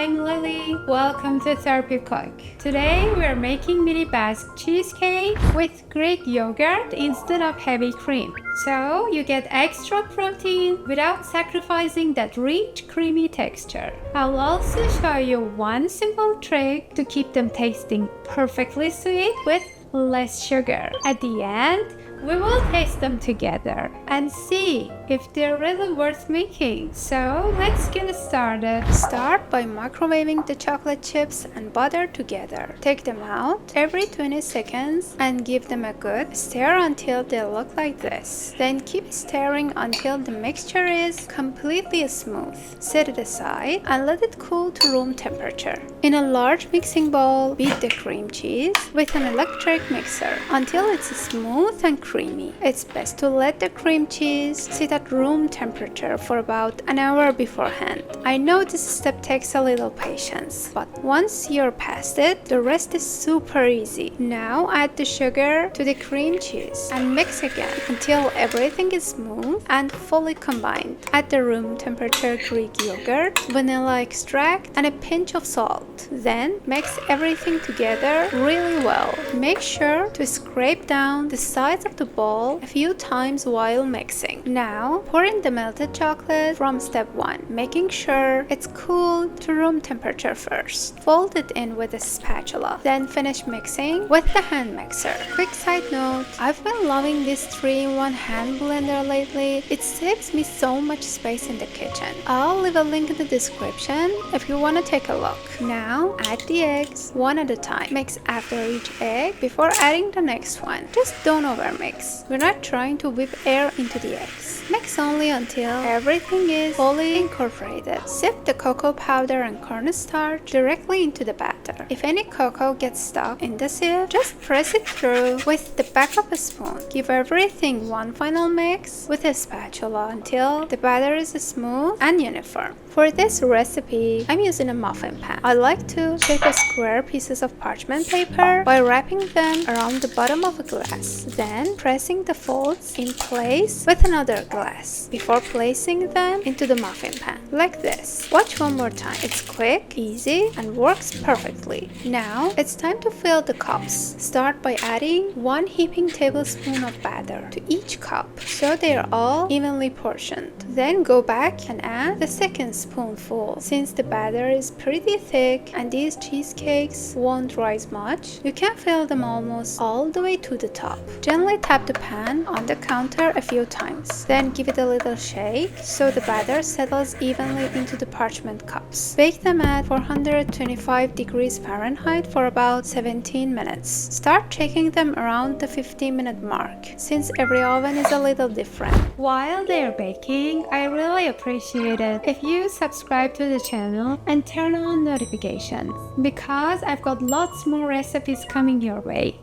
I'm Lily. Welcome to Therapy Cook. Today we're making mini Basque cheesecake with Greek yogurt instead of heavy cream. So you get extra protein without sacrificing that rich, creamy texture. I'll also show you one simple trick to keep them tasting perfectly sweet with less sugar. At the end, we will taste them together and see if they're really worth making. So let's get started. Start by microwaving the chocolate chips and butter together. Take them out every 20 seconds and give them a good stir until they look like this. Then keep stirring until the mixture is completely smooth. Set it aside and let it cool to room temperature. In a large mixing bowl, beat the cream cheese with an electric mixer until it's smooth and creamy. It's best to let the cream cheese sit at room temperature for about an hour beforehand. I know this step takes a little patience, but once you're past it, the rest is super easy. Now add the sugar to the cream cheese and mix again until everything is smooth and fully combined. Add the room temperature Greek yogurt, vanilla extract, and a pinch of salt. Then mix everything together really well. Make sure to scrape down the sides of the bowl a few times while mixing. Now pour in the melted chocolate from step 1, making sure it's cooled to room temperature first. Fold it in with a spatula, then finish mixing with the hand mixer. Quick side note, I've been loving this 3-in-1 hand blender lately. It saves me so much space in the kitchen. I'll leave a link in the description if you want to take a look. Now add the eggs one at a time. Mix after each egg before adding the next one. Just don't overmix. We're not trying to whip air into the eggs. Mix only until everything is fully incorporated. Sip the cocoa powder and cornstarch directly into the batter. If any cocoa gets stuck in the sieve, just press it through with the back of a spoon. Give everything one final mix with a spatula until the batter is smooth and uniform. For this recipe, I'm using a muffin pan. I like to shape a square pieces of parchment paper by wrapping them around the bottom of a glass, then pressing the folds in place with another glass before placing them into the muffin pan, like this. Watch one more time. It's quick, easy, and works perfectly. Now, it's time to fill the cups. Start by adding 1 heaping tablespoon of batter to each cup so they are all evenly portioned. Then go back and add the second spoonful. Since the batter is pretty thick and these cheesecakes won't rise much, you can fill them almost all the way to the top. Gently tap the pan on the counter a few times. Then give it a little shake so the batter settles evenly into the parchment cups. Bake them at 425 degrees Fahrenheit for about 17 minutes. Start checking them around the 15-minute mark, since every oven is a little different. While they're baking, I really appreciate it if you subscribe to the channel and turn on notifications, because I've got lots more recipes coming your way.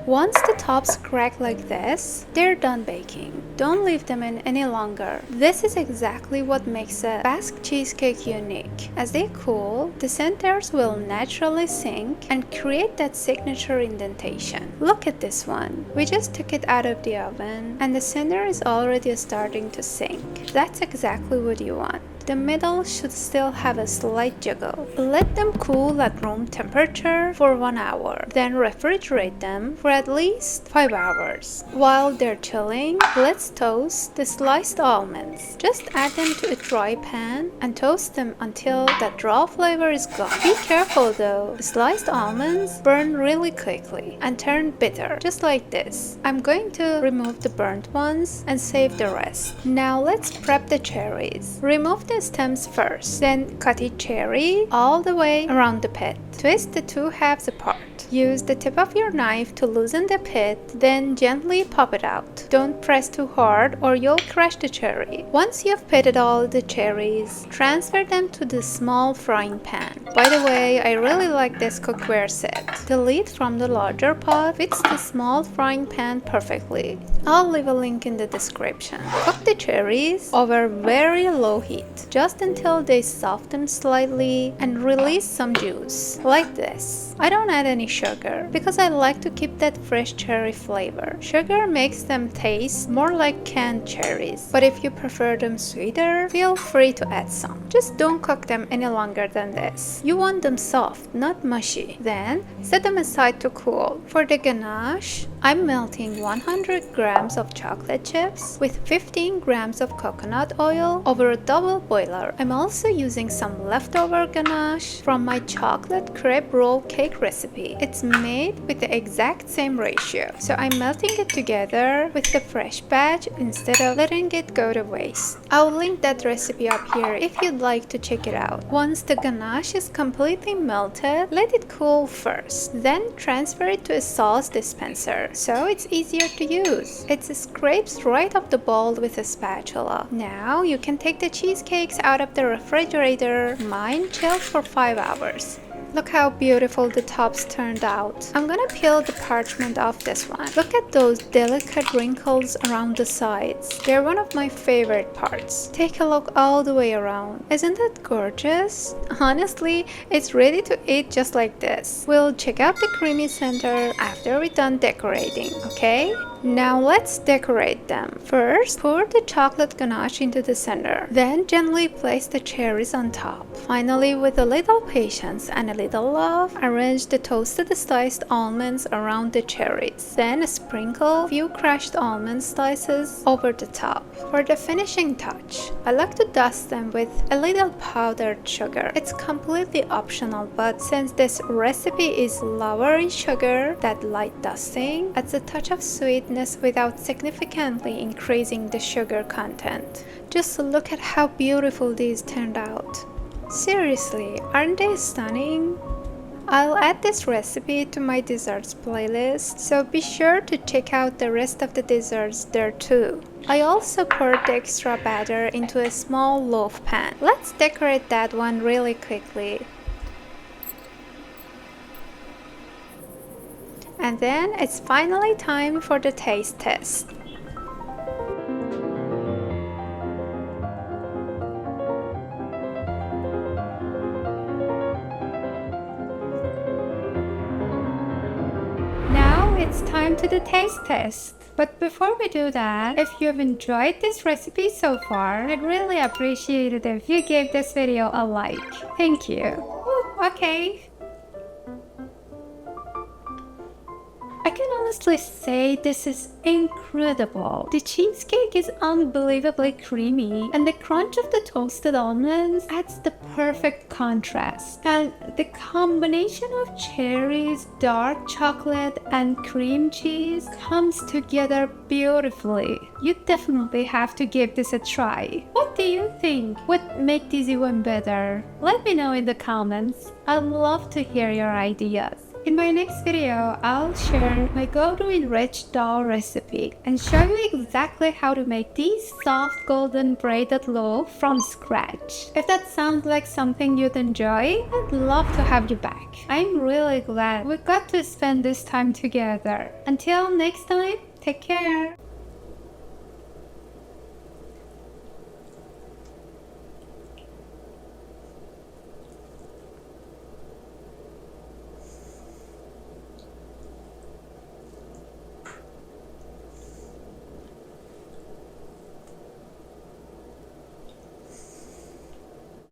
Once the tops crack like this, they're done baking. Don't leave them in any longer. This is exactly what makes a Basque cheesecake unique. As they cool, the centers will naturally sink and create that signature indentation. Look at this one. We just took it out of the oven and the center is already starting to sink. That's exactly what you want. The middle should still have a slight jiggle. Let them cool at room temperature for 1 hour. Then refrigerate them for at least 5 hours. While they're chilling, let's toast the sliced almonds. Just add them to a dry pan and toast them until that raw flavor is gone. Be careful though, the sliced almonds burn really quickly and turn bitter, just like this. I'm going to remove the burnt ones and save the rest. Now let's prep the cherries. Remove the stems first, then cut each cherry all the way around the pit. Twist the 2 halves apart. Use the tip of your knife to loosen the pit, then gently pop it out. Don't press too hard or you'll crush the cherry. Once you've pitted all the cherries, transfer them to the small frying pan. By the way, I really like this cookware set. The lid from the larger pot fits the small frying pan perfectly. I'll leave a link in the description. Cook the cherries over very low heat. just until they soften slightly and release some juice, like this. I don't add any sugar because I like to keep that fresh cherry flavor. Sugar makes them taste more like canned cherries, but if you prefer them sweeter, feel free to add some. Just don't cook them any longer than this. You want them soft, not mushy. Then set them aside to cool. For the ganache, I'm melting 100 grams of chocolate chips with 15 grams of coconut oil over a double boiler. I'm also using some leftover ganache from my chocolate crepe roll cake recipe. It's made with the exact same ratio, so I'm melting it together with the fresh batch instead of letting it go to waste. I'll link that recipe up here if you'd like to check it out. Once the ganache is completely melted, let it cool first, then transfer it to a sauce dispenser so it's easier to use. It scrapes right off the bowl with a spatula. Now you can take the cheesecakes out of the refrigerator. Mine chilled for 5 hours. Look how beautiful the tops turned out. I'm gonna peel the parchment off this one. Look at those delicate wrinkles around the sides. They're one of my favorite parts. Take a look all the way around. Isn't that gorgeous? Honestly, it's ready to eat just like this. We'll check out the creamy center after we're done decorating, okay? Now let's decorate them. First, pour the chocolate ganache into the center. Then gently place the cherries on top. Finally, with a little patience and a little love, arrange the toasted sliced almonds around the cherries. Then sprinkle a few crushed almond slices over the top. For the finishing touch, I like to dust them with a little powdered sugar. It's completely optional, but since this recipe is lower in sugar, that light dusting adds a touch of sweetness without significantly increasing the sugar content. Just look at how beautiful these turned out. Seriously, aren't they stunning? I'll add this recipe to my desserts playlist, so be sure to check out the rest of the desserts there too. I also poured the extra batter into a small loaf pan. Let's decorate that one really quickly. And then it's finally time for the taste test. Now it's time to the taste test. But before we do that, if you've enjoyed this recipe so far, I'd really appreciate it if you gave this video a like. Thank you. Ooh, okay. I can honestly say this is incredible. The cheesecake is unbelievably creamy, and the crunch of the toasted almonds adds the perfect contrast. And the combination of cherries, dark chocolate, and cream cheese comes together beautifully. You definitely have to give this a try. What do you think would make this even better? Let me know in the comments. I'd love to hear your ideas. In my next video, I'll share my go-to enriched dough recipe and show you exactly how to make these soft golden braided loaf from scratch. If that sounds like something you'd enjoy, I'd love to have you back. I'm really glad we got to spend this time together. Until next time, take care!